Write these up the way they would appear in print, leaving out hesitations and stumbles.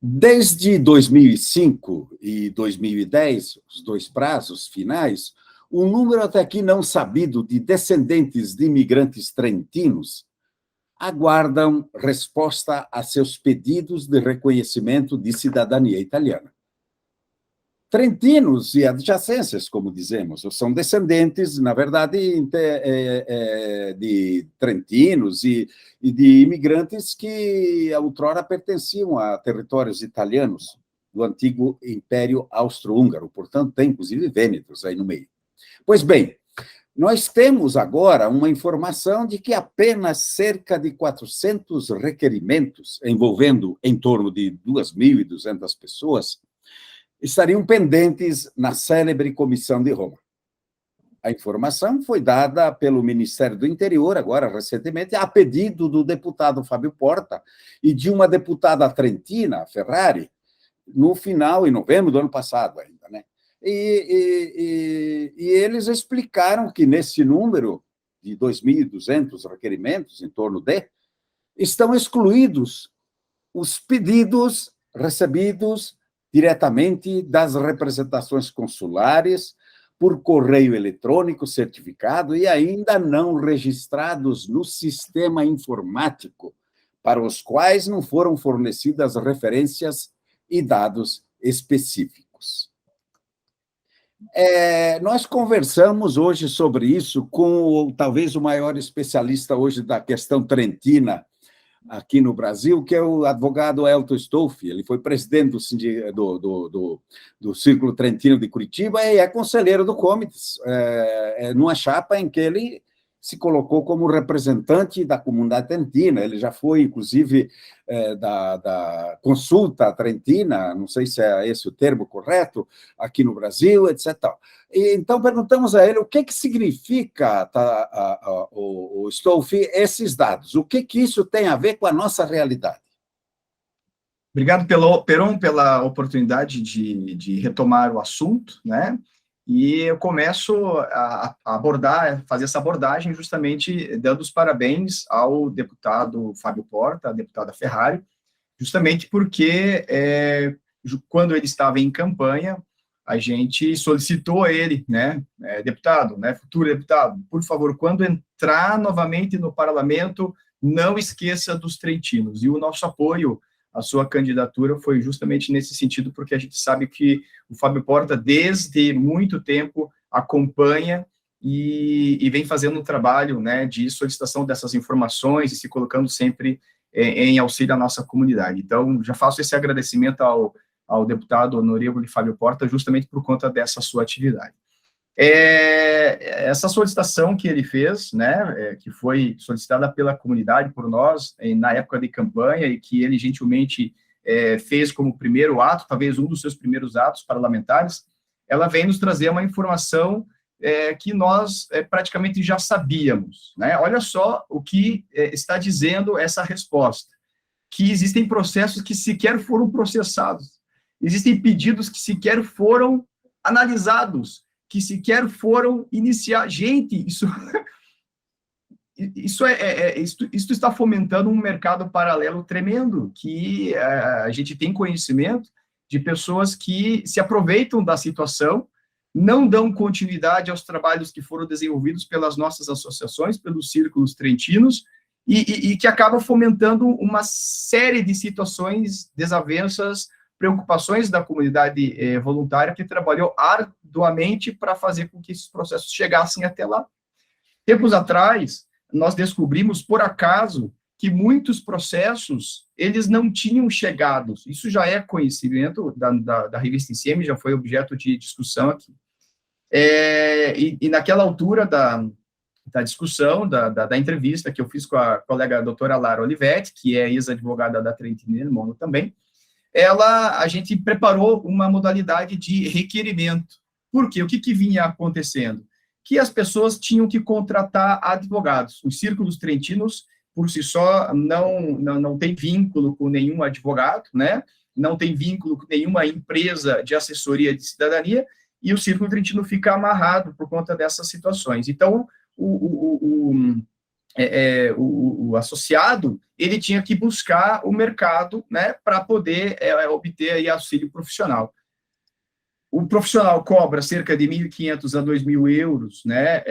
Desde 2005 e 2010, os dois prazos finais, o número até aqui não sabido de descendentes de imigrantes trentinos aguardam resposta a seus pedidos de reconhecimento de cidadania italiana. Trentinos e adjacências, como dizemos, são descendentes, na verdade, de trentinos e de imigrantes que outrora pertenciam a territórios italianos do antigo Império Austro-Húngaro, portanto, tem inclusive vênetos aí no meio. Pois bem, nós temos agora uma informação de que apenas cerca de 400 requerimentos, envolvendo em torno de 2.200 pessoas, estariam pendentes na célebre Comissão de Roma. A informação foi dada pelo Ministério do Interior, agora, recentemente, a pedido do deputado Fábio Porta e de uma deputada trentina, Ferrari, no final, em novembro do ano passado ainda, né? E eles explicaram que nesse número de 2.200 requerimentos, em torno de, estão excluídos os pedidos recebidos diretamente das representações consulares, por correio eletrônico certificado e ainda não registrados no sistema informático, para os quais não foram fornecidas referências e dados específicos. Nós conversamos hoje sobre isso com talvez o maior especialista hoje da questão trentina aqui no Brasil, que é o advogado Elton Stolfi. Ele foi presidente do Círculo Trentino de Curitiba e é conselheiro do Comites, numa chapa em que ele se colocou como representante da comunidade trentina. Ele já foi, inclusive, da consulta trentina, não sei se é esse o termo correto, aqui no Brasil, etc. E, então, perguntamos a ele o que significa, o Stolfi, esses dados, o que isso tem a ver com a nossa realidade. Obrigado, Peron, pela oportunidade de retomar o assunto, né? E eu começo a fazer essa abordagem justamente dando os parabéns ao deputado Fábio Porta, à deputada Ferrari, justamente porque quando ele estava em campanha, a gente solicitou a ele, né, deputado, né, futuro deputado, por favor, quando entrar novamente no parlamento, não esqueça dos trentinos. E o nosso apoio à sua candidatura foi justamente nesse sentido, porque a gente sabe que o Fábio Porta, desde muito tempo, acompanha e vem fazendo um trabalho, né, de solicitação dessas informações e se colocando sempre em auxílio à nossa comunidade. Então, já faço esse agradecimento ao deputado honorável Fábio Porta, justamente por conta dessa sua atividade. Essa solicitação que ele fez, né, que foi solicitada pela comunidade, por nós, na época de campanha, e que ele gentilmente fez como primeiro ato, talvez um dos seus primeiros atos parlamentares, ela vem nos trazer uma informação que nós praticamente já sabíamos, né? Olha só o que está dizendo essa resposta, que existem processos que sequer foram processados, existem pedidos que sequer foram analisados, que sequer foram iniciar. Gente, isso está fomentando um mercado paralelo tremendo, que a gente tem conhecimento de pessoas que se aproveitam da situação, não dão continuidade aos trabalhos que foram desenvolvidos pelas nossas associações, pelos círculos trentinos, e que acaba fomentando uma série de situações, desavenças, preocupações da comunidade voluntária que trabalhou arduamente para fazer com que esses processos chegassem até lá. Tempos atrás, nós descobrimos, por acaso, que muitos processos, eles não tinham chegado. Isso já é conhecimento da revista ICM, já foi objeto de discussão aqui. E naquela altura da discussão, da entrevista que eu fiz com a colega doutora Lara Olivetti, que é ex-advogada da Trentino Mono também, a gente preparou uma modalidade de requerimento. Por quê? O que vinha acontecendo? Que as pessoas tinham que contratar advogados. Os círculos trentinos, por si só, não tem vínculo com nenhum advogado, né? Não tem vínculo com nenhuma empresa de assessoria de cidadania, e o círculo trentino fica amarrado por conta dessas situações. Então, o associado, ele tinha que buscar o mercado, né, para poder obter aí auxílio profissional. O profissional cobra cerca de 1.500 a 2.000 euros, né,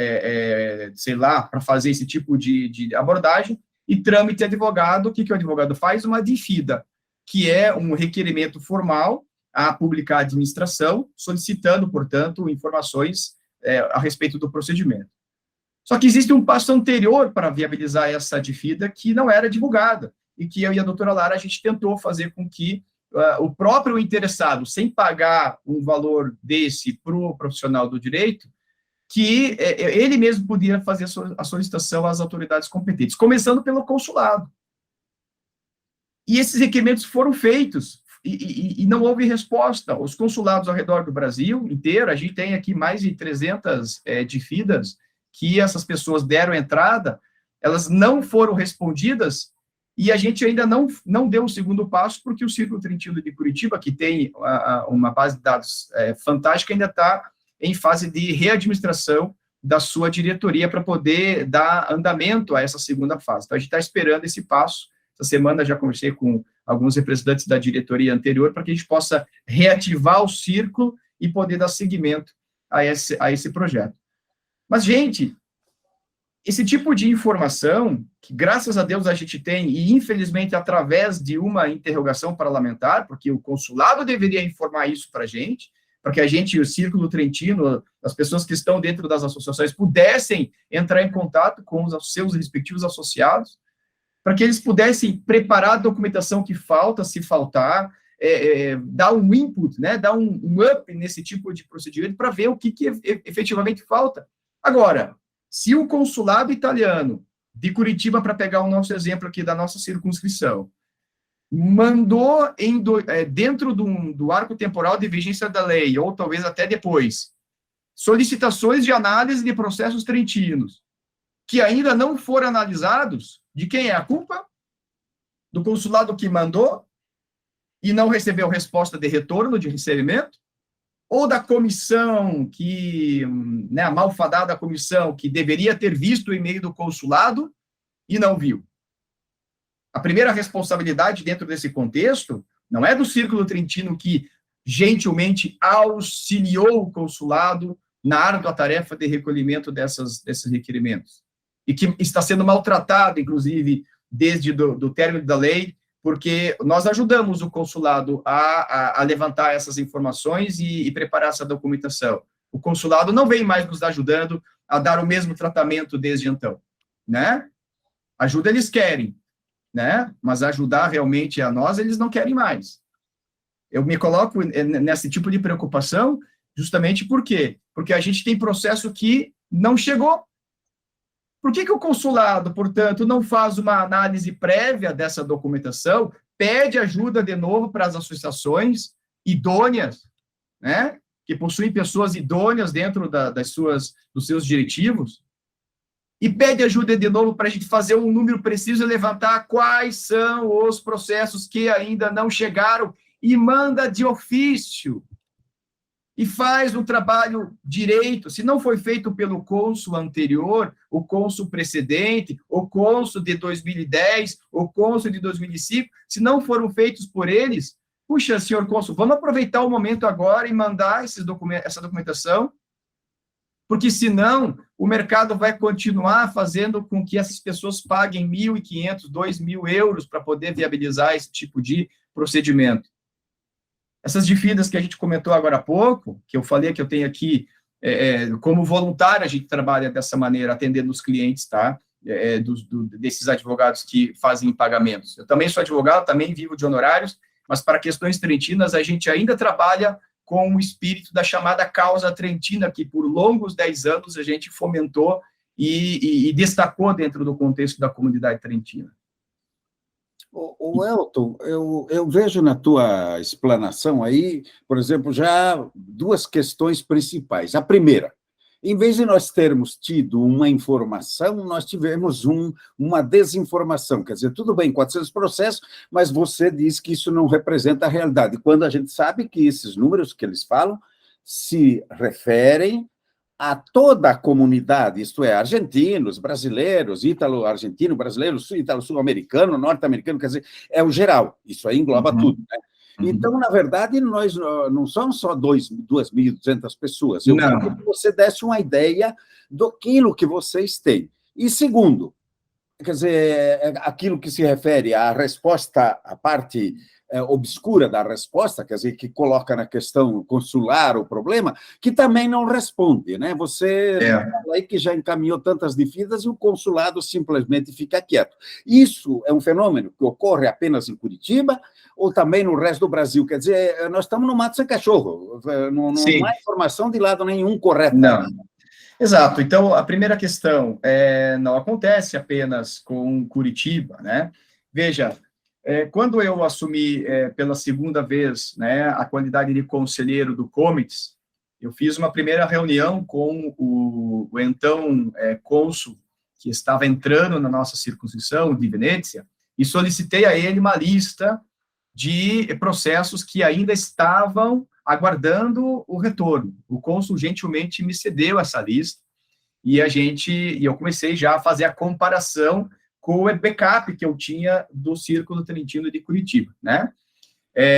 sei lá, para fazer esse tipo de abordagem, e trâmite advogado, o que o advogado faz? Uma difida, que é um requerimento formal a publicar a administração, solicitando, portanto, informações a respeito do procedimento. Só que existe um passo anterior para viabilizar essa difida que não era divulgada, e que eu e a doutora Lara, a gente tentou fazer com que o próprio interessado, sem pagar um valor desse para o profissional do direito, que ele mesmo podia fazer a solicitação às autoridades competentes, começando pelo consulado. E esses requerimentos foram feitos, e não houve resposta. Os consulados ao redor do Brasil inteiro, a gente tem aqui mais de 300 difidas que essas pessoas deram entrada, elas não foram respondidas, e a gente ainda não deu o segundo passo, porque o Círculo Trentino de Curitiba, que tem uma base de dados fantástica, ainda está em fase de readministração da sua diretoria para poder dar andamento a essa segunda fase. Então, a gente está esperando esse passo. Essa semana já conversei com alguns representantes da diretoria anterior para que a gente possa reativar o círculo e poder dar seguimento a esse projeto. Mas, gente, esse tipo de informação, que graças a Deus a gente tem, e infelizmente através de uma interrogação parlamentar, porque o consulado deveria informar isso para a gente, para que a gente, o Círculo Trentino, as pessoas que estão dentro das associações, pudessem entrar em contato com os seus respectivos associados, para que eles pudessem preparar a documentação que falta, se faltar, dar um input, né, dar um up nesse tipo de procedimento para ver o que efetivamente falta. Agora, se o consulado italiano de Curitiba, para pegar o nosso exemplo aqui da nossa circunscrição, mandou dentro do arco temporal de vigência da lei, ou talvez até depois, solicitações de análise de processos trentinos, que ainda não foram analisados, de quem é a culpa? Do consulado que mandou e não recebeu resposta de retorno de recebimento? Ou da comissão né, a malfadada comissão que deveria ter visto o e-mail do consulado e não viu? A primeira responsabilidade dentro desse contexto não é do Círculo Trentino, que gentilmente auxiliou o consulado na árdua tarefa de recolhimento desses requerimentos, e que está sendo maltratado, inclusive, desde do término da lei, porque nós ajudamos o consulado a levantar essas informações e preparar essa documentação. O consulado não vem mais nos ajudando a dar o mesmo tratamento desde então, né? Ajuda eles querem, né? Mas ajudar realmente a nós, eles não querem mais. Eu me coloco nesse tipo de preocupação justamente por quê? Porque a gente tem processo que não chegou. Por que o consulado, portanto, não faz uma análise prévia dessa documentação, pede ajuda de novo para as associações idôneas, né, que possuem pessoas idôneas dentro dos seus diretivos, e pede ajuda de novo para a gente fazer um número preciso e levantar quais são os processos que ainda não chegaram, e manda de ofício, e faz um trabalho direito. Se não foi feito pelo cônsul anterior, o cônsul precedente, o cônsul de 2010, o cônsul de 2005, se não foram feitos por eles, puxa, senhor cônsul, vamos aproveitar o momento agora e mandar essa documentação, porque senão o mercado vai continuar fazendo com que essas pessoas paguem 1.500, 2.000 euros para poder viabilizar esse tipo de procedimento. Essas difidas que a gente comentou agora há pouco, que eu falei que eu tenho aqui, como voluntário, a gente trabalha dessa maneira, atendendo os clientes, tá? Desses advogados que fazem pagamentos. Eu também sou advogado, também vivo de honorários, mas para questões trentinas, a gente ainda trabalha com o espírito da chamada causa trentina, que por longos 10 anos a gente fomentou e destacou dentro do contexto da comunidade trentina. O Elton, eu vejo na tua explanação aí, por exemplo, já duas questões principais. A primeira, em vez de nós termos tido uma informação, nós tivemos uma desinformação. Quer dizer, tudo bem, 400 processos, mas você diz que isso não representa a realidade, quando a gente sabe que esses números que eles falam se referem a toda a comunidade, isto é, argentinos, brasileiros, ítalo-argentino, brasileiros, ítalo-sul-americano, norte-americano, quer dizer, é o geral, isso aí engloba tudo, né? Então, na verdade, nós não somos só 2.200 pessoas. Eu queria que você desse uma ideia daquilo que vocês têm. E segundo, quer dizer, aquilo que se refere à resposta, à parte obscura da resposta, quer dizer, que coloca na questão consular o problema, que também não responde, né? Você fala aí que já encaminhou tantas dívidas e o consulado simplesmente fica quieto. Isso é um fenômeno que ocorre apenas em Curitiba ou também no resto do Brasil? Quer dizer, nós estamos no mato sem cachorro, não há informação de lado nenhum correta. Não. Exato. Então, a primeira questão não acontece apenas com Curitiba, né? Veja, quando eu assumi pela segunda vez, né, a qualidade de conselheiro do Comites, eu fiz uma primeira reunião com o então cônsul que estava entrando na nossa circunscrição de Venezia e solicitei a ele uma lista de processos que ainda estavam aguardando o retorno. O cônsul gentilmente me cedeu essa lista e eu comecei já a fazer a comparação com o backup que eu tinha do Círculo Trentino de Curitiba, né?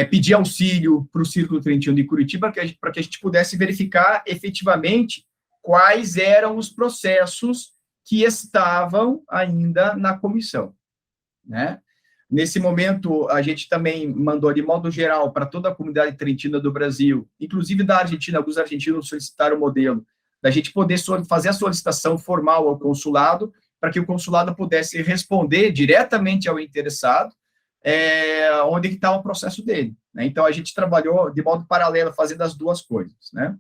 Pedi auxílio para o Círculo Trentino de Curitiba para que a gente pudesse verificar efetivamente quais eram os processos que estavam ainda na comissão, né? Nesse momento, a gente também mandou, de modo geral, para toda a comunidade trentina do Brasil, inclusive da Argentina, alguns argentinos solicitaram o modelo, da gente poder fazer a solicitação formal ao consulado, para que o consulado pudesse responder diretamente ao interessado onde está o processo dele, né? Então, a gente trabalhou de modo paralelo, fazendo as duas coisas, né?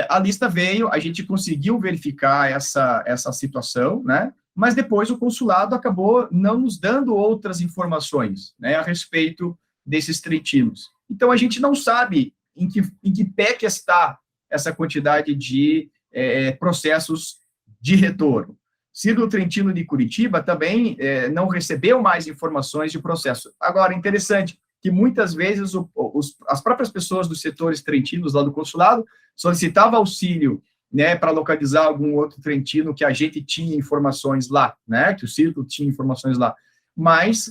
A lista veio, a gente conseguiu verificar essa situação, né? Mas depois o consulado acabou não nos dando outras informações, né, a respeito desses trentinos. Então, a gente não sabe em que pé que está essa quantidade de processos de retorno. Círculo Trentino de Curitiba também não recebeu mais informações de processo. Agora, interessante que muitas vezes as próprias pessoas dos setores trentinos lá do consulado solicitavam auxílio, né, para localizar algum outro trentino que a gente tinha informações lá, né, que o Círculo tinha informações lá. Mas,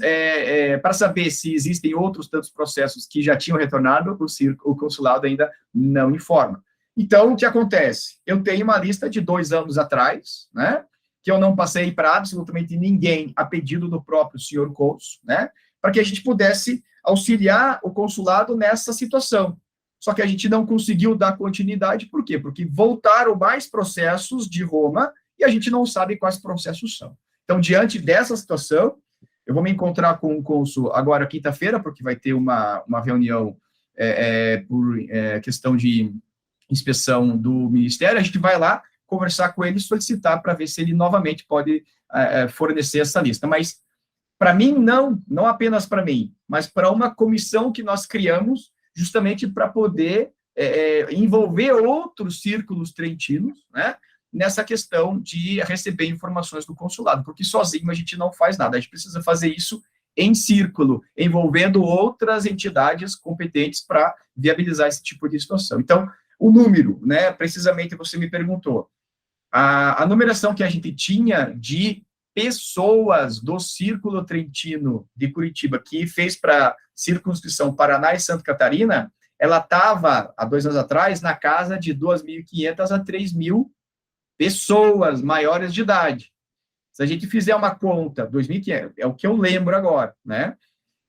para saber se existem outros tantos processos que já tinham retornado, o consulado ainda não informa. Então, o que acontece? Eu tenho uma lista de 2 anos atrás, né, que eu não passei para absolutamente ninguém a pedido do próprio senhor cônsul, né, para que a gente pudesse auxiliar o consulado nessa situação. Só que a gente não conseguiu dar continuidade, por quê? Porque voltaram mais processos de Roma e a gente não sabe quais processos são. Então, diante dessa situação, eu vou me encontrar com o cônsul agora quinta-feira, porque vai ter uma reunião por questão de inspeção do Ministério, a gente vai lá conversar com ele e solicitar para ver se ele novamente pode fornecer essa lista. Mas, para mim, não apenas para mim, mas para uma comissão que nós criamos justamente para poder envolver outros círculos trentinos, né, nessa questão de receber informações do consulado, porque sozinho a gente não faz nada, a gente precisa fazer isso em círculo, envolvendo outras entidades competentes para viabilizar esse tipo de situação. Então, o número, né, precisamente você me perguntou, a numeração que a gente tinha de pessoas do Círculo Trentino de Curitiba, que fez para circunscrição Paraná e Santa Catarina, ela estava, há 2 anos atrás, na casa de 2.500 a 3.000 pessoas maiores de idade. Se a gente fizer uma conta, 2.500, é o que eu lembro agora, né?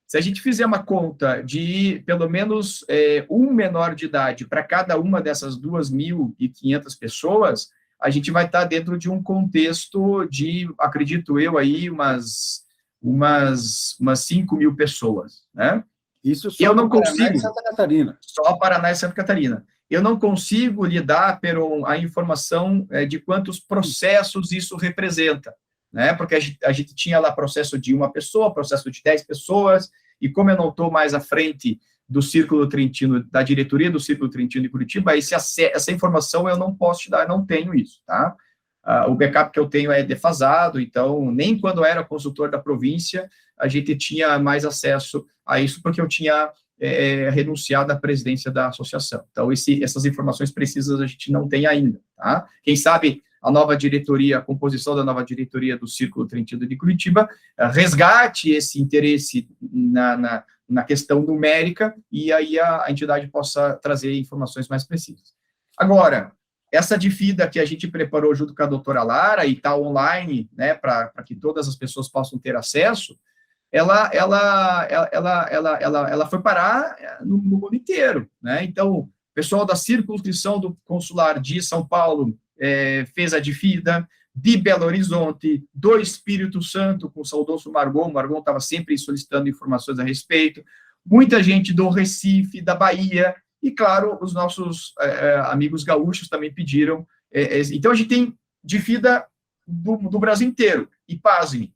Se a gente fizer uma conta de, pelo menos, um menor de idade para cada uma dessas 2.500 pessoas, a gente vai estar dentro de um contexto de, acredito eu, aí, umas 5.000 pessoas, né? Isso só eu não Paraná consigo, e Santa Catarina. Só Paraná e Santa Catarina. Eu não consigo lhe dar a informação de quantos processos isso representa, né? Porque a gente tinha lá processo de 1 pessoa, processo de 10 pessoas, e como eu não estou mais à frente do Círculo Trentino, da diretoria do Círculo Trentino de Curitiba, essa informação eu não posso te dar, eu não tenho isso, tá? O backup que eu tenho é defasado, então, nem quando eu era consultor da província, a gente tinha mais acesso a isso, porque eu tinha renunciado à presidência da associação. Então, essas informações precisas a gente não tem ainda, tá? Quem sabe a nova diretoria, a composição da nova diretoria do Círculo Trentino de Curitiba, resgate esse interesse na questão numérica, e aí a entidade possa trazer informações mais precisas. Agora, essa Difida que a gente preparou junto com a doutora Lara, e está online, né, para que todas as pessoas possam ter acesso, ela foi parar no mundo inteiro, né? Então, o pessoal da circunscrição do consular de São Paulo fez a Difida, de Belo Horizonte, do Espírito Santo, com o saudoso Margon. O Margon estava sempre solicitando informações a respeito, muita gente do Recife, da Bahia, e, claro, os nossos amigos gaúchos também pediram. Então, a gente tem Difida do Brasil inteiro, e pasmem,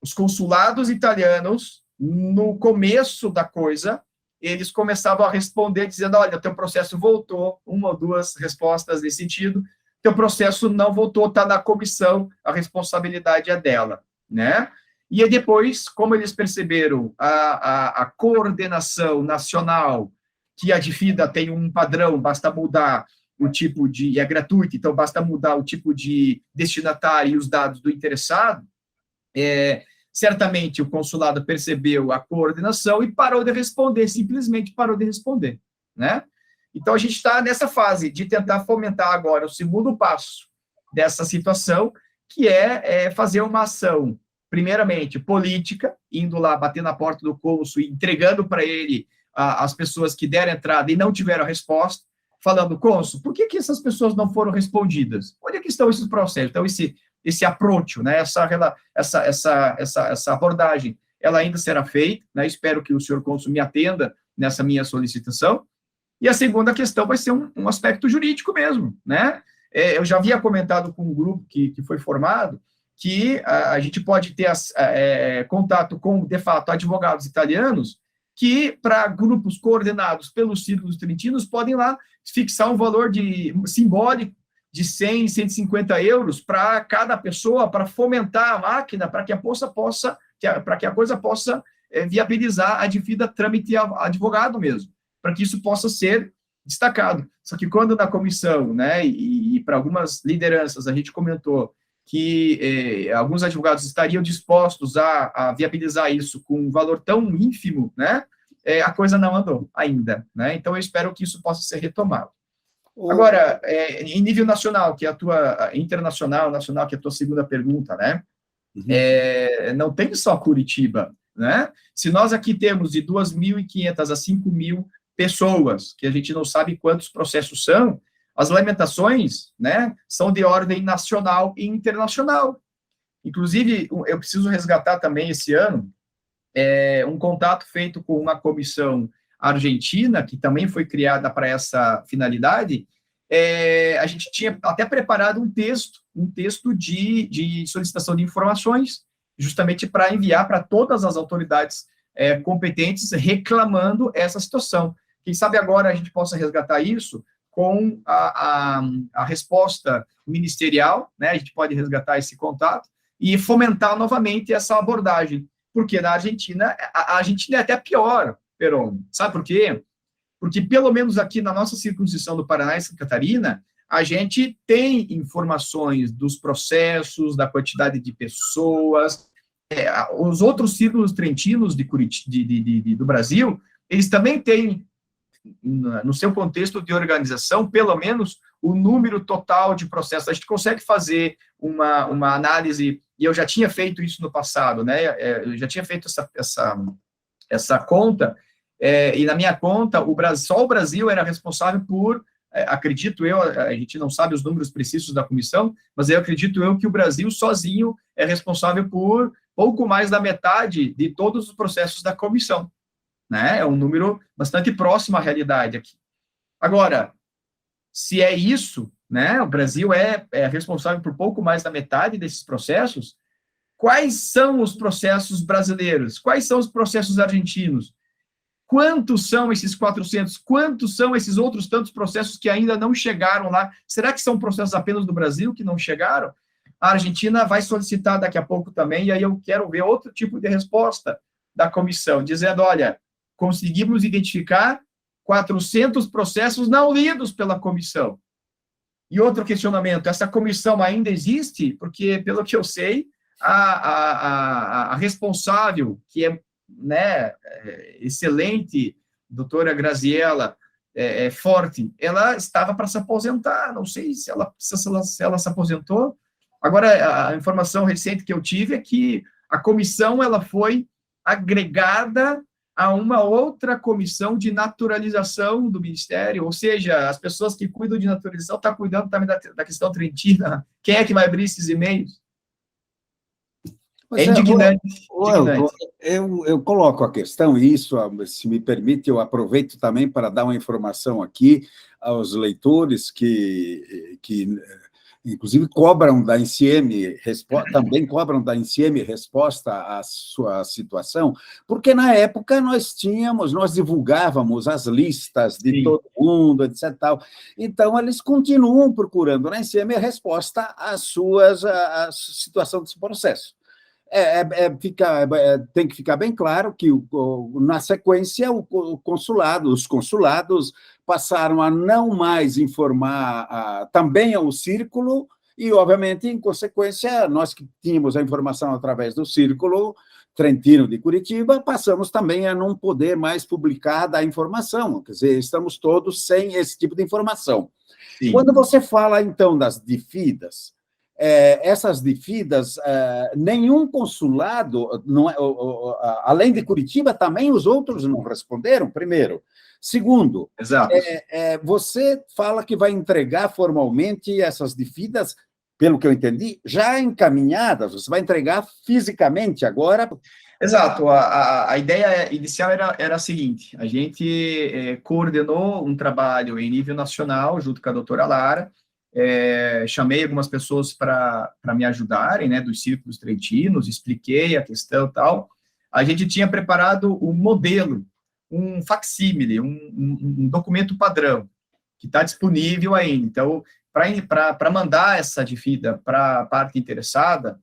os consulados italianos, no começo da coisa, eles começavam a responder dizendo, olha, teu processo voltou, uma ou duas respostas nesse sentido, teu processo não voltou, está na comissão, a responsabilidade é dela, né? E aí depois, como eles perceberam a coordenação nacional, que a Difida tem um padrão, basta mudar o tipo de... é gratuito, então basta mudar o tipo de destinatário e os dados do interessado, certamente o consulado percebeu a coordenação e parou de responder, simplesmente parou de responder, né? Então, a gente está nessa fase de tentar fomentar agora o segundo passo dessa situação, que é fazer uma ação, primeiramente, política, indo lá, bater na porta do cônsul e entregando para ele as pessoas que deram entrada e não tiveram a resposta, falando, cônsul, por que essas pessoas não foram respondidas? Onde é que estão esses processos? Então, esse approach, né, essa abordagem, ela ainda será feita, né, espero que o senhor cônsul me atenda nessa minha solicitação. E a segunda questão vai ser um aspecto jurídico mesmo, né? Eu já havia comentado com um grupo que foi formado que a gente pode ter contato com, de fato, advogados italianos que, para grupos coordenados pelos círculos trentinos, podem lá fixar um valor simbólico de 100, 150 euros para cada pessoa, para fomentar a máquina, para que a coisa possa viabilizar a Difida trâmite advogado mesmo, para que isso possa ser destacado. Só que quando na comissão, né, e para algumas lideranças, a gente comentou que alguns advogados estariam dispostos a viabilizar isso com um valor tão ínfimo, né, a coisa não andou ainda, né? Então, eu espero que isso possa ser retomado. Agora, em nível nacional, que é a tua internacional, nacional, que é a tua segunda pergunta, né? Uhum. Não tem só Curitiba, né? Se nós aqui temos de 2.500 a 5.000 pessoas, que a gente não sabe quantos processos são, as lamentações, né, são de ordem nacional e internacional. Inclusive, eu preciso resgatar também esse ano um contato feito com uma comissão argentina, que também foi criada para essa finalidade. A gente tinha até preparado um texto de solicitação de informações, justamente para enviar para todas as autoridades competentes, reclamando essa situação. Quem sabe agora a gente possa resgatar isso com a resposta ministerial, né? A gente pode resgatar esse contato e fomentar novamente essa abordagem, porque na Argentina, a Argentina é até pior, Peron. Sabe por quê? Porque, pelo menos aqui na nossa circunscrição do Paraná e Santa Catarina, a gente tem informações dos processos, da quantidade de pessoas. Os outros círculos trentinos do Brasil, eles também têm, no seu contexto de organização, pelo menos o número total de processos. A gente consegue fazer uma análise, e eu já tinha feito isso no passado, né? Eu já tinha feito essa conta, e na minha conta, só o Brasil era responsável por, acredito eu, a gente não sabe os números precisos da comissão, mas eu acredito eu que o Brasil sozinho é responsável por pouco mais da metade de todos os processos da comissão, né? É um número bastante próximo à realidade aqui. Agora, se é isso, né, o Brasil é responsável por pouco mais da metade desses processos, quais são os processos brasileiros? Quais são os processos argentinos? Quantos são esses 400? Quantos são esses outros tantos processos que ainda não chegaram lá? Será que são processos apenas do Brasil que não chegaram? A Argentina vai solicitar daqui a pouco também, e aí eu quero ver outro tipo de resposta da comissão, dizendo, olha, conseguimos identificar 400 processos não lidos pela comissão. E outro questionamento, essa comissão ainda existe? Porque, pelo que eu sei, a responsável, que é, né, excelente, doutora Graziella Forte, ela estava para se aposentar, não sei se ela se aposentou. Agora, a informação recente que eu tive é que a comissão ela foi agregada a uma outra comissão de naturalização do Ministério, ou seja, as pessoas que cuidam de naturalização estão cuidando também da questão trentina. Quem é que vai abrir esses e-mails? É indignante. Eu coloco a questão, e isso, se me permite, eu aproveito também para dar uma informação aqui aos leitores que inclusive cobram da INCM, também cobram da INCM resposta à sua situação, porque na época nós divulgávamos as listas de Sim. todo mundo, etc. Tal. Então, eles continuam procurando na INCM a resposta à situação desse processo. Tem que ficar bem claro que, na sequência, os consulados passaram a não mais informar também ao Círculo e, obviamente, em consequência, nós que tínhamos a informação através do Círculo Trentino de Curitiba, passamos também a não poder mais publicar da informação, quer dizer, estamos todos sem esse tipo de informação. Sim. Quando você fala, então, das DIFIDAs, essas DIFIDAs, nenhum consulado, além de Curitiba, também os outros não responderam, primeiro. Segundo, você fala que vai entregar formalmente essas DIFIDAs, pelo que eu entendi, já encaminhadas, você vai entregar fisicamente agora? Exato, a ideia inicial era a seguinte, a gente coordenou um trabalho em nível nacional, junto com a doutora Lara, chamei algumas pessoas para me ajudarem, né, dos círculos trentinos, expliquei a questão e tal. A gente tinha preparado um modelo, um facsímile, um documento padrão, que está disponível ainda. Então, para mandar essa DIFIDA para a parte interessada,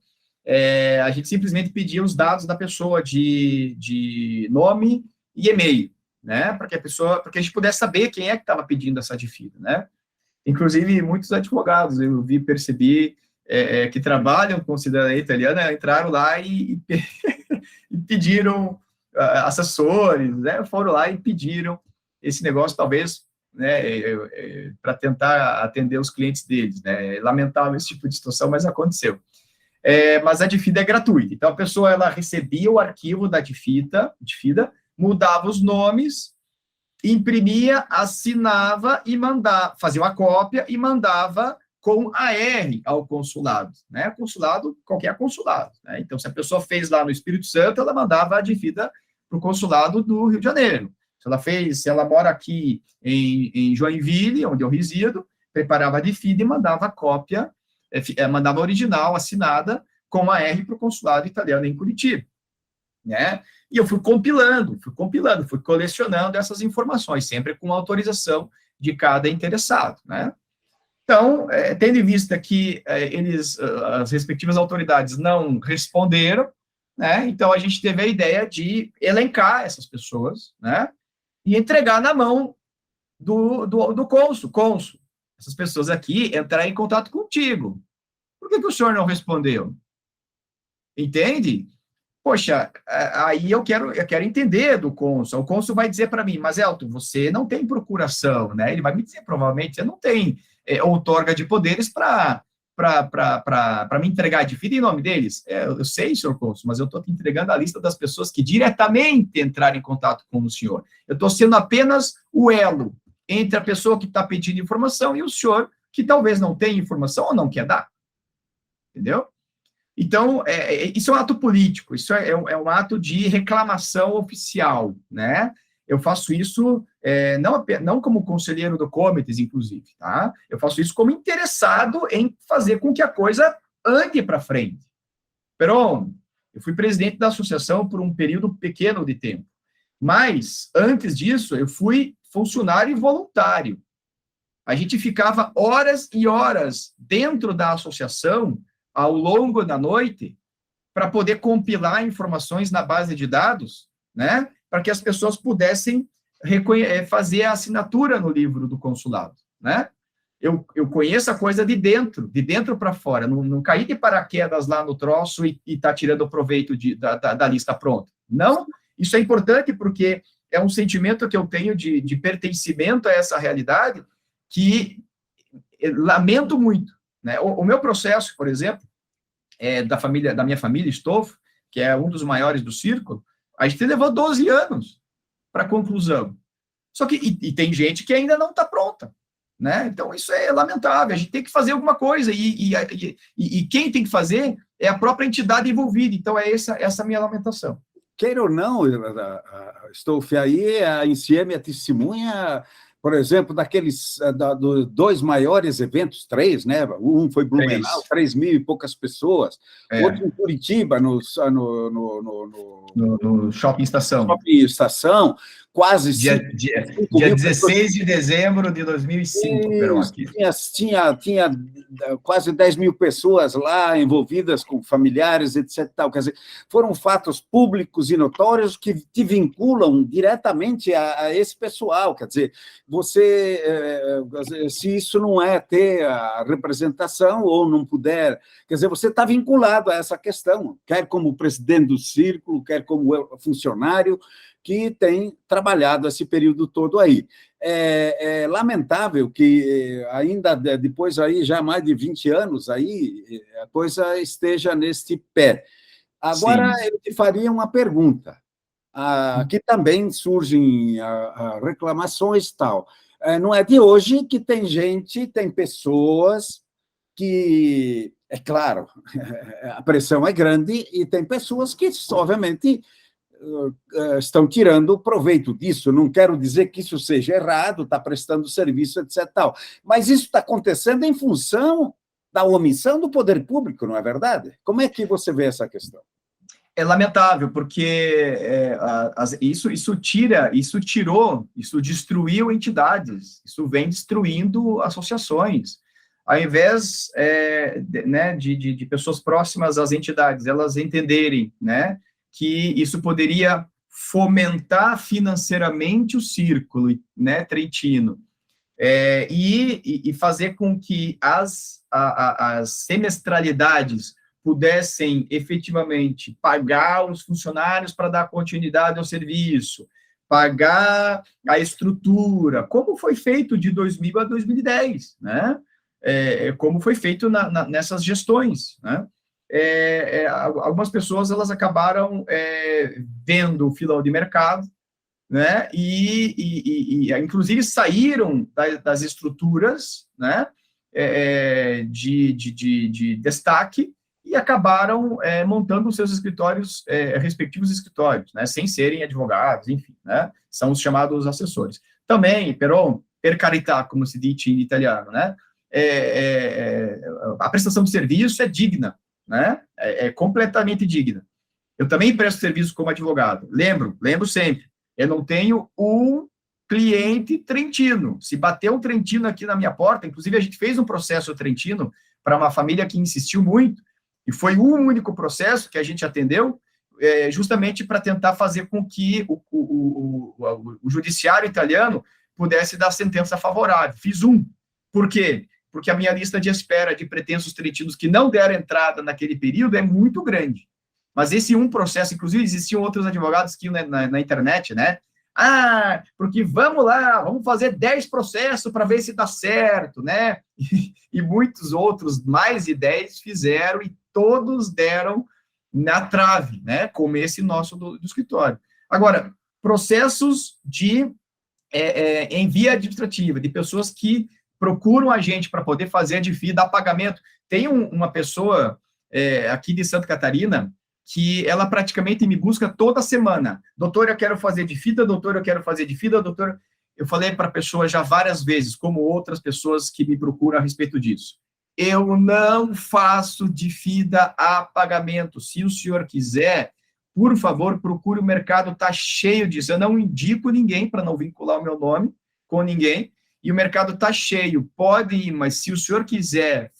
a gente simplesmente pedia os dados da pessoa de nome e e-mail, né, para que a gente pudesse saber quem é que estava pedindo essa DIFIDA, né. Inclusive, muitos advogados, eu percebi que trabalham com cidadania italiana, entraram lá e pediram assessores, né, foram lá e pediram esse negócio, talvez, né, para tentar atender os clientes deles. Né, lamentável esse tipo de situação, mas aconteceu. Mas a DIFIDA é gratuita, então a pessoa ela recebia o arquivo da DIFIDA, mudava os nomes, imprimia, assinava e mandava, fazia uma cópia e mandava com AR ao consulado, né? Consulado, qualquer consulado, né? Então, se a pessoa fez lá no Espírito Santo, ela mandava a DIFIDA para o consulado do Rio de Janeiro. Se ela mora aqui em Joinville, onde eu resido, preparava a DIFIDA e mandava a cópia, mandava a original assinada com AR para o consulado italiano em Curitiba, né? E eu fui compilando, fui colecionando essas informações, sempre com autorização de cada interessado, né? Então, tendo em vista que as respectivas autoridades não responderam, né? Então a gente teve a ideia de elencar essas pessoas, né? E entregar na mão do cônsul. Cônsul, essas pessoas aqui entrarem em contato contigo. Por que o senhor não respondeu? Entende? Poxa, aí eu quero entender do cônsul. O cônsul vai dizer para mim, mas Elton, você não tem procuração, né? Ele vai me dizer, provavelmente, você não tem outorga de poderes para me entregar a DIFIDA em nome deles. Eu sei, senhor cônsul, mas eu estou te entregando a lista das pessoas que diretamente entraram em contato com o senhor. Eu estou sendo apenas o elo entre a pessoa que está pedindo informação e o senhor que talvez não tenha informação ou não quer dar. Entendeu? Então, isso é um ato político, isso é um ato de reclamação oficial, né? Eu faço isso não como conselheiro do Comites, inclusive, tá? Eu faço isso como interessado em fazer com que a coisa ande para frente. Pero, eu fui presidente da associação por um período pequeno de tempo, mas, antes disso, eu fui funcionário voluntário. A gente ficava horas e horas dentro da associação, ao longo da noite, para poder compilar informações na base de dados, né? para que as pessoas pudessem fazer a assinatura no livro do consulado, né? Eu conheço a coisa de dentro para fora, não caí de paraquedas lá no troço e está tirando proveito da lista pronta. Não, isso é importante porque é um sentimento que eu tenho de pertencimento a essa realidade que lamento muito, né? O meu processo, por exemplo, da minha família, Stoff, que é um dos maiores do círculo, a gente levou 12 anos para a conclusão. Só que e tem gente que ainda não está pronta, né? Então, isso é lamentável, a gente tem que fazer alguma coisa, e quem tem que fazer é a própria entidade envolvida, então é essa minha lamentação. Queira ou não, Stoff, aí a INSIEM é testemunha, por exemplo, dos 2 maiores eventos, 3, né? Um foi Blumenau, 3.000 e poucas pessoas, outro em Curitiba, no Shopping Estação. Shopping Estação, quase... Dia 16 de dezembro de 2005, tinha quase 10.000 pessoas lá envolvidas com familiares, etc. Quer dizer, foram fatos públicos e notórios que te vinculam diretamente a esse pessoal. Quer dizer, se isso não é ter a representação ou não puder, quer dizer, você está vinculado a essa questão, quer como presidente do círculo, quer como funcionário, que tem trabalhado esse período todo aí. É lamentável que ainda depois aí, já mais de 20 anos, aí, a coisa esteja neste pé. Agora, sim, eu te faria uma pergunta. Aqui também surgem reclamações e tal. Não é de hoje que tem pessoas que, é claro, a pressão é grande e tem pessoas que, obviamente, estão tirando proveito disso. Não quero dizer que isso seja errado, está prestando serviço, etc. Tal. Mas isso está acontecendo em função da omissão do poder público, não é verdade? Como é que você vê essa questão? É lamentável, porque isso destruiu entidades, isso vem destruindo associações. Ao invés de pessoas próximas às entidades, elas entenderem, né, que isso poderia fomentar financeiramente o círculo, né, trentino, e fazer com que as semestralidades pudessem efetivamente pagar os funcionários para dar continuidade ao serviço, pagar a estrutura, como foi feito de 2000 a 2010, né? Como foi feito nessas gestões, né? Algumas pessoas elas acabaram vendo o filão de mercado, né? E inclusive saíram das estruturas, né? De destaque e acabaram montando os seus escritórios, respectivos escritórios, né? Sem serem advogados, enfim, né? São os chamados assessores. Também, però, per carità, como se diz em italiano, né? A prestação de serviço é digna, né? É completamente digna. Eu também presto serviço como advogado. Lembro sempre, eu não tenho um cliente trentino. Se bater um trentino aqui na minha porta, inclusive a gente fez um processo trentino para uma família que insistiu muito, e foi um único processo que a gente atendeu, justamente para tentar fazer com que o judiciário italiano pudesse dar sentença favorável. Fiz um. Por quê? Porque a minha lista de espera de pretensos trentinos que não deram entrada naquele período é muito grande. Mas esse um processo, inclusive, existiam outros advogados que na internet, né? Porque vamos lá, vamos fazer 10 processos para ver se dá certo, né? E muitos outros, mais de 10, fizeram e todos deram na trave, né? Como esse nosso do escritório. Agora, processos em via administrativa, de pessoas que procuram a gente para poder fazer a DIFI, dar pagamento. Tem uma pessoa aqui de Santa Catarina que ela praticamente me busca toda semana. Doutor, eu quero fazer DIFIDA, doutor, eu quero fazer DIFIDA, doutor... Eu falei para a pessoa já várias vezes, como outras pessoas que me procuram a respeito disso. Eu não faço DIFIDA a pagamento. Se o senhor quiser, por favor, procure, o mercado está cheio disso. Eu não indico ninguém para não vincular o meu nome com ninguém, e o mercado está cheio. Pode ir, mas se o senhor quiser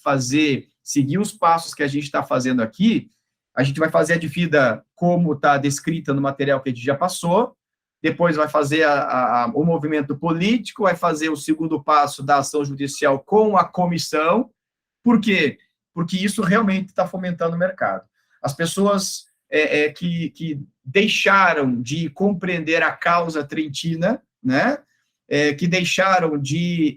seguir os passos que a gente está fazendo aqui, a gente vai fazer a DIFIDA como está descrita no material que a gente já passou, depois vai fazer o movimento político, vai fazer o segundo passo da ação judicial com a comissão. Por quê? Porque isso realmente está fomentando o mercado. As pessoas que deixaram de compreender a causa trentina, né? Que deixaram de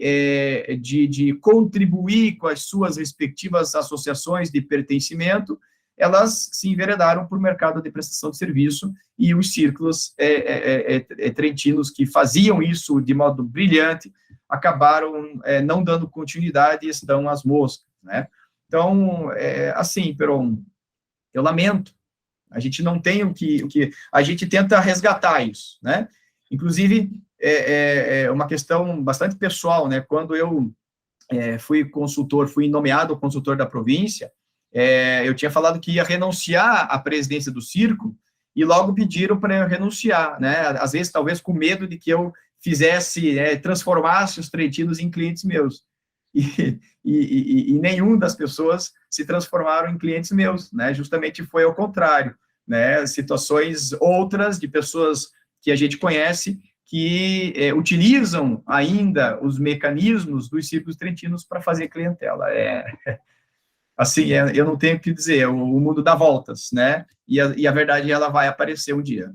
contribuir com as suas respectivas associações de pertencimento, elas se enveredaram para o mercado de prestação de serviço, e os círculos trentinos que faziam isso de modo brilhante acabaram não dando continuidade e estão às moscas, né? Então, assim, Peron, eu lamento, a gente não tem o que a gente tenta resgatar isso, né? Inclusive, uma questão bastante pessoal, né? Quando eu fui nomeado consultor da província, eu tinha falado que ia renunciar à presidência do circo, e logo pediram para eu renunciar, né? Às vezes, talvez com medo de que eu transformasse os trentinos em clientes meus. E nenhum das pessoas se transformaram em clientes meus, né? Justamente foi ao contrário, né? Situações outras de pessoas que a gente conhece que utilizam ainda os mecanismos dos círculos trentinos para fazer clientela. Assim, eu não tenho o que dizer, o mundo dá voltas, né? E a verdade, ela vai aparecer um dia.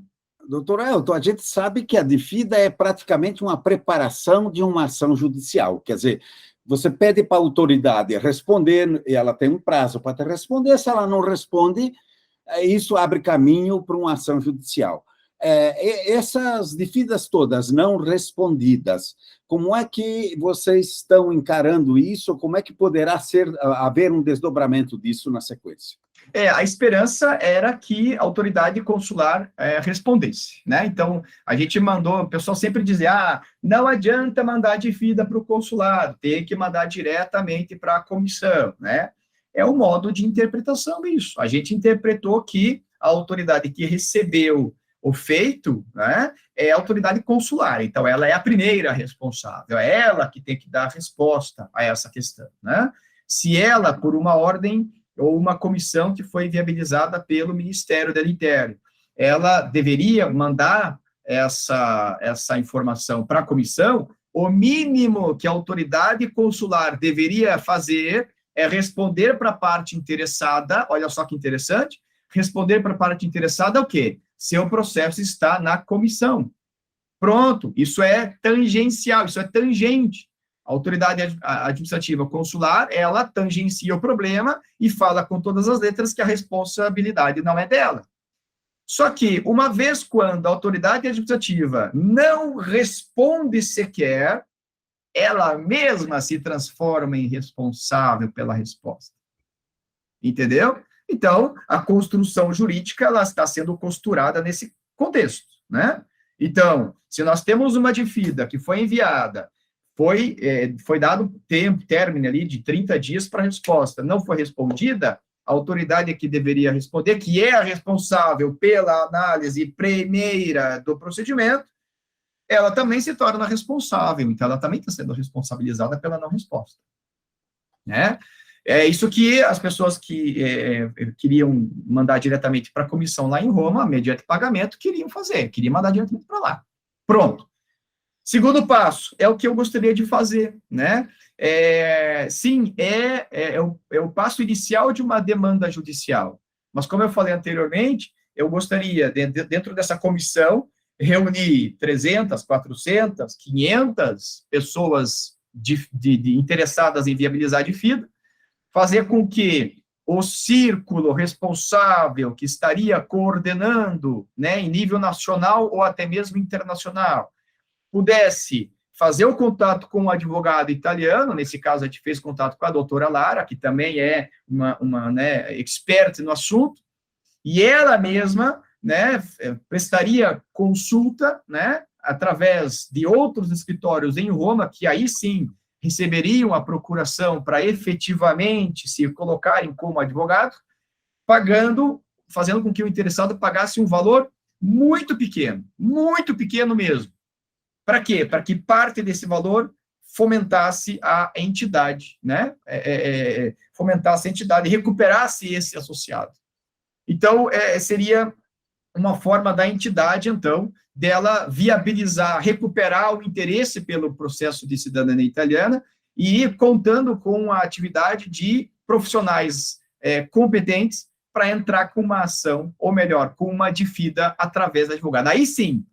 Doutor Elton, a gente sabe que a DFIDA é praticamente uma preparação de uma ação judicial. Quer dizer, você pede para a autoridade responder, e ela tem um prazo para te responder. Se ela não responde, isso abre caminho para uma ação judicial. Essas DFIDAs todas não respondidas, como é que vocês estão encarando isso? Como é que poderá haver um desdobramento disso na sequência? A esperança era que a autoridade consular respondesse, né? Então, a gente mandou, o pessoal sempre dizia, não adianta mandar DFIDA para o consulado, tem que mandar diretamente para a comissão, né? É um modo de interpretação isso. A gente interpretou que a autoridade que recebeu o feito, né, é a autoridade consular, então ela é a primeira responsável, é ela que tem que dar a resposta a essa questão, né? Se ela, por uma ordem ou uma comissão que foi viabilizada pelo Ministério do Interior, ela deveria mandar essa informação para a comissão, o mínimo que a autoridade consular deveria fazer é responder para a parte interessada, olha só que interessante, responder para a parte interessada o quê? Seu processo está na comissão. Pronto, isso é tangencial, isso é tangente. A autoridade administrativa consular, ela tangencia o problema e fala com todas as letras que a responsabilidade não é dela. Só que, uma vez quando a autoridade administrativa não responde sequer, ela mesma se transforma em responsável pela resposta. Entendeu? Então, a construção jurídica, ela está sendo costurada nesse contexto, né? Então, se nós temos uma DFIDA que foi enviada, foi dado término ali de 30 dias para a resposta, não foi respondida, a autoridade que deveria responder, que é a responsável pela análise primeira do procedimento, ela também se torna responsável, então ela também está sendo responsabilizada pela não resposta, né? É isso que as pessoas que queriam mandar diretamente para a comissão lá em Roma, mediante pagamento, queriam fazer, queriam mandar diretamente para lá. Pronto. Segundo passo, é o que eu gostaria de fazer, né? Sim, é o passo inicial de uma demanda judicial. Mas, como eu falei anteriormente, eu gostaria, dentro dessa comissão, reunir 300, 400, 500 pessoas interessadas em viabilizar a DFIDA, fazer com que o círculo responsável que estaria coordenando, né, em nível nacional ou até mesmo internacional, pudesse fazer o contato com um advogado italiano, nesse caso a gente fez contato com a doutora Lara, que também é uma expert no assunto, e ela mesma, né, prestaria consulta, né, através de outros escritórios em Roma, que aí sim receberiam a procuração para efetivamente se colocarem como advogado, fazendo com que o interessado pagasse um valor muito pequeno mesmo. Para quê? Para que parte desse valor fomentasse a entidade, né? Fomentasse a entidade, recuperasse esse associado. Então, seria uma forma da entidade, então, dela viabilizar, recuperar o interesse pelo processo de cidadania italiana e ir contando com a atividade de profissionais competentes para entrar com uma ação, ou melhor, com uma difida através da advogada. Aí sim,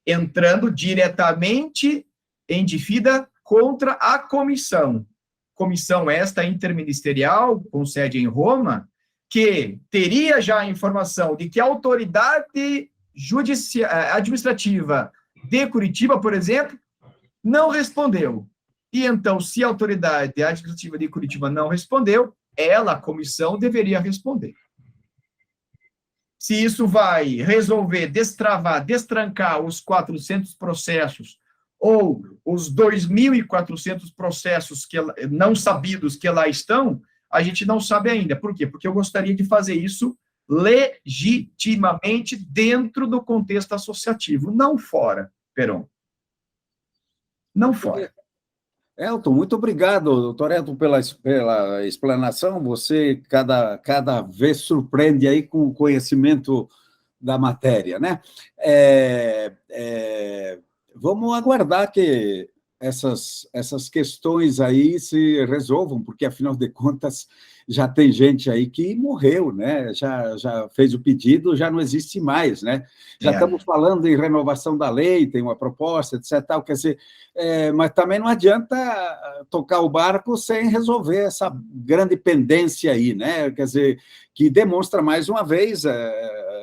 entrando diretamente em difida contra a comissão. Comissão esta interministerial, com sede em Roma, que teria já a informação de que a autoridade administrativa de Curitiba, por exemplo, não respondeu. E então, se a autoridade administrativa de Curitiba não respondeu, ela, a comissão, deveria responder. Se isso vai resolver, destravar, destrancar os 400 processos ou os 2.400 processos não sabidos que lá estão, a gente não sabe ainda. Por quê? Porque eu gostaria de fazer isso legitimamente dentro do contexto associativo, não fora, Peron. Não fora. Elton, muito obrigado, doutor Elton, pela explanação. Você cada vez surpreende aí com o conhecimento da matéria, né? Vamos aguardar que essas questões aí se resolvam, porque, afinal de contas, já tem gente aí que morreu, né? Já fez o pedido, já não existe mais, né? Já estamos falando em renovação da lei, tem uma proposta, etc. Tal, quer dizer, mas também não adianta tocar o barco sem resolver essa grande pendência aí, né? Quer dizer, que demonstra mais uma vez,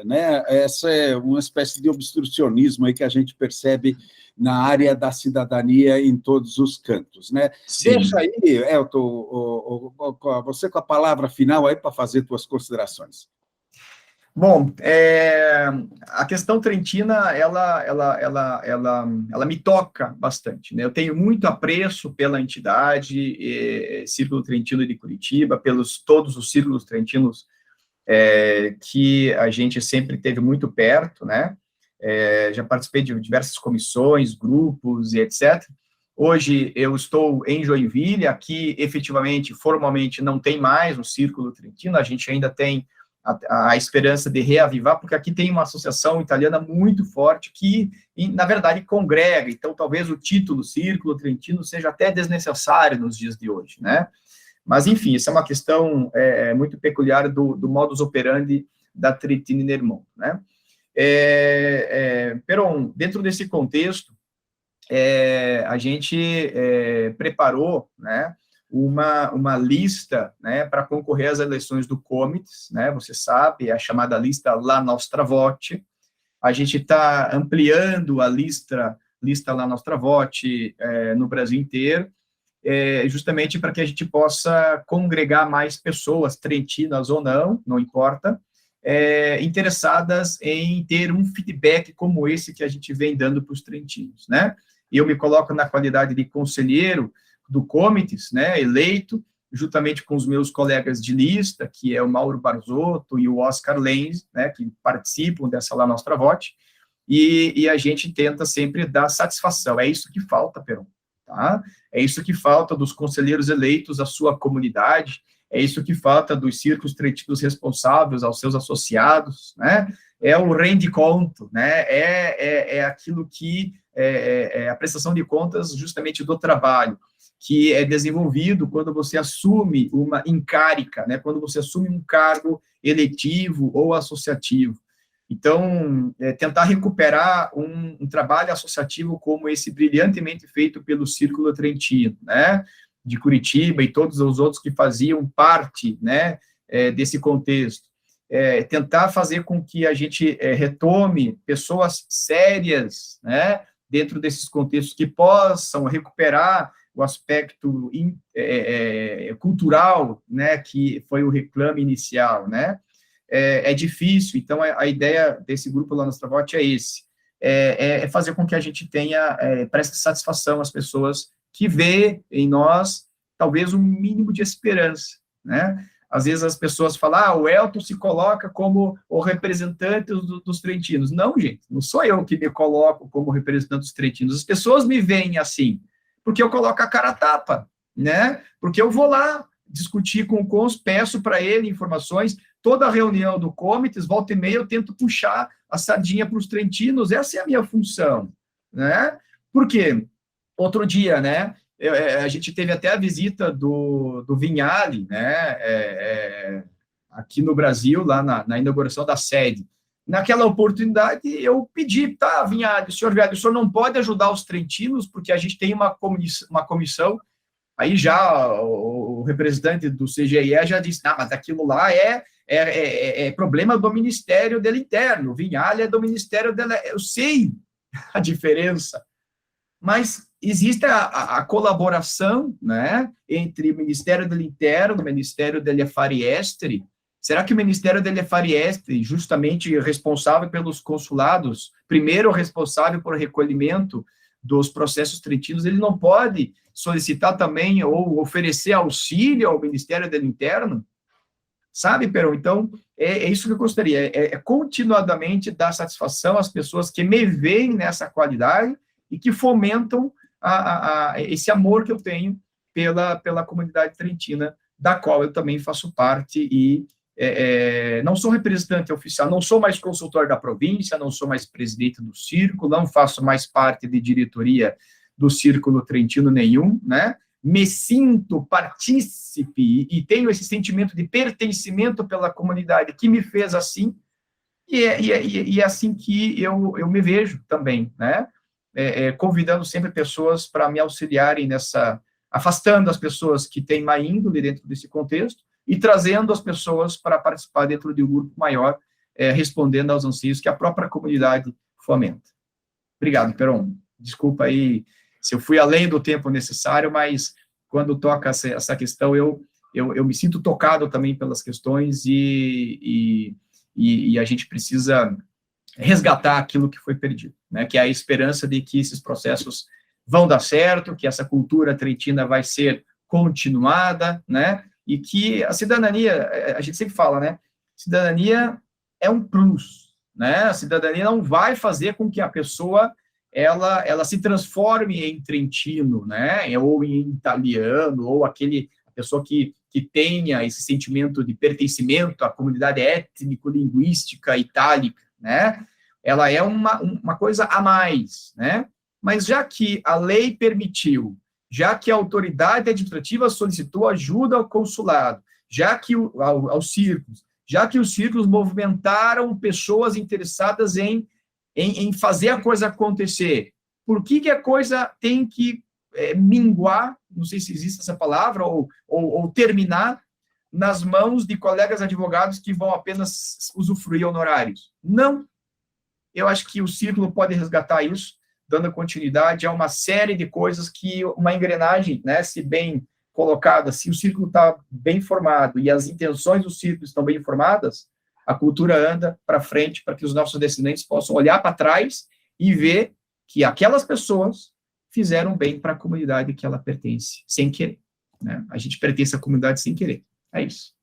né? Essa é uma espécie de obstrucionismo aí que a gente percebe na área da cidadania em todos os cantos, né? Sim. Deixa aí, Elton, você com a palavra final aí para fazer suas considerações. Bom, a questão trentina, ela me toca bastante, né? Eu tenho muito apreço pela entidade, Círculo Trentino de Curitiba, pelos todos os círculos trentinos que a gente sempre teve muito perto, né? Já participei de diversas comissões, grupos e etc. Hoje eu estou em Joinville, aqui efetivamente, formalmente, não tem mais um Círculo Trentino, a gente ainda tem a esperança de reavivar, porque aqui tem uma associação italiana muito forte que, na verdade, congrega, então talvez o título Círculo Trentino seja até desnecessário nos dias de hoje, né? Mas, enfim, isso é uma questão muito peculiar do modus operandi da Trentini Nermont, né? Peron, dentro desse contexto, a gente preparou, né, uma lista, né, para concorrer às eleições do Comites, né, você sabe, é a chamada lista La Nostra Voce. A gente está ampliando a lista La Nostra Voce no Brasil inteiro, justamente para que a gente possa congregar mais pessoas, trentinas ou não importa, interessadas em ter um feedback como esse que a gente vem dando para os trentinos, né? Eu me coloco na qualidade de conselheiro do Comites, né, eleito, juntamente com os meus colegas de lista, que é o Mauro Barzotto e o Oscar Lenz, né, que participam dessa La Nostra Voce, e a gente tenta sempre dar satisfação. É isso que falta, Peron, tá? É isso que falta dos conselheiros eleitos à sua comunidade, é isso que falta dos círculos trentinos responsáveis aos seus associados, né? É o rende conto, né? É aquilo que a prestação de contas justamente do trabalho, que é desenvolvido quando você assume uma encárica, né? Quando você assume um cargo eletivo ou associativo. Então, tentar recuperar um trabalho associativo como esse brilhantemente feito pelo Círculo Trentino, né, de Curitiba e todos os outros que faziam parte, né, desse contexto. Tentar fazer com que a gente retome pessoas sérias, né, dentro desses contextos que possam recuperar o aspecto cultural, né, que foi o reclame inicial, né. É difícil, então a ideia desse grupo La Nostra Voce é esse, fazer com que a gente tenha, preste satisfação às pessoas que vê em nós, talvez, um mínimo de esperança, né? Às vezes as pessoas falam, o Elton se coloca como o representante dos trentinos. Não, gente, não sou eu que me coloco como representante dos trentinos, as pessoas me veem assim, porque eu coloco a cara a tapa, né? Porque eu vou lá discutir com o Cons, peço para ele informações, toda a reunião do Comites, volta e meia, eu tento puxar a sardinha para os trentinos, essa é a minha função, né? Por quê? Outro dia, né, a gente teve até a visita do Vignali, né, aqui no Brasil, lá na inauguração da sede. Naquela oportunidade, eu pedi, tá, Vignali, o senhor não pode ajudar os trentinos, porque a gente tem uma comissão. Aí já o representante do CGE já disse, não, mas aquilo lá é problema do Ministério dele Interno, o Vignali é do Ministério dela. Eu sei a diferença, mas existe a colaboração, né, entre o Ministério dele Interno e o Ministério degli Affari Esteri. Será que o Ministério degli Affari Esteri, justamente responsável pelos consulados, primeiro responsável por recolhimento dos processos trentinos, ele não pode solicitar também ou oferecer auxílio ao Ministério do Interno? Sabe, Perão? Então, é isso que eu gostaria, continuadamente dar satisfação às pessoas que me veem nessa qualidade e que fomentam esse amor que eu tenho pela comunidade trentina, da qual eu também faço parte e não sou representante oficial, não sou mais consultor da província, não sou mais presidente do círculo, não faço mais parte de diretoria do Círculo Trentino nenhum, né? Me sinto partícipe e tenho esse sentimento de pertencimento pela comunidade que me fez assim, e é assim que eu me vejo também, né? Convidando sempre pessoas para me auxiliarem afastando as pessoas que têm má índole dentro desse contexto, e trazendo as pessoas para participar dentro de um grupo maior, respondendo aos anseios que a própria comunidade fomenta. Obrigado, Peron. Desculpa aí se eu fui além do tempo necessário, mas quando toca essa questão, eu me sinto tocado também pelas questões e a gente precisa resgatar aquilo que foi perdido, né? Que é a esperança de que esses processos vão dar certo, que essa cultura trentina vai ser continuada, né? E que a cidadania, a gente sempre fala, né? Cidadania é um plus, né? A cidadania não vai fazer com que a pessoa ela se transforme em trentino, né? Ou em italiano, ou a pessoa que tenha esse sentimento de pertencimento à comunidade étnico-linguística itálica, né? Ela é uma coisa a mais, né? Mas já que a lei permitiu, já que a autoridade administrativa solicitou ajuda ao consulado, já que aos círculos, já que os círculos movimentaram pessoas interessadas em fazer a coisa acontecer, por que a coisa tem que minguar, não sei se existe essa palavra, ou terminar nas mãos de colegas advogados que vão apenas usufruir honorários? Não. Eu acho que o círculo pode resgatar isso, dando continuidade a uma série de coisas que uma engrenagem, né, se bem colocada, se o círculo está bem formado e as intenções do círculo estão bem formadas, a cultura anda para frente para que os nossos descendentes possam olhar para trás e ver que aquelas pessoas fizeram bem para a comunidade que ela pertence, sem querer, né? A gente pertence à comunidade sem querer. É isso.